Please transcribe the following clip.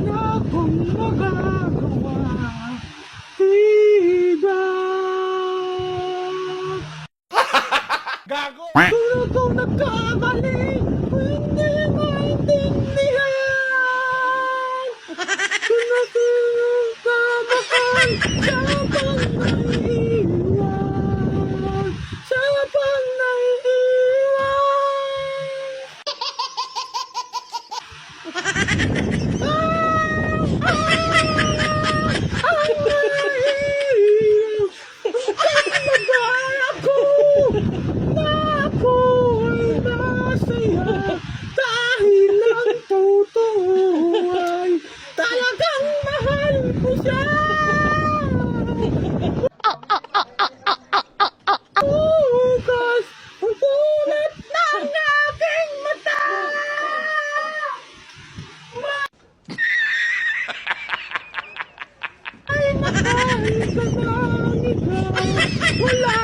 na akong magagawa. Tida. Gago! Pero kung nagkamali, hindi maintindihan. Kung natinong kamahal, sabang naiiwan. Sabang dahil ang totoo ay talagang mahal ko siya. Bukas ang tulad ng aking mata. Ay mahal ka ng ikaw. Wala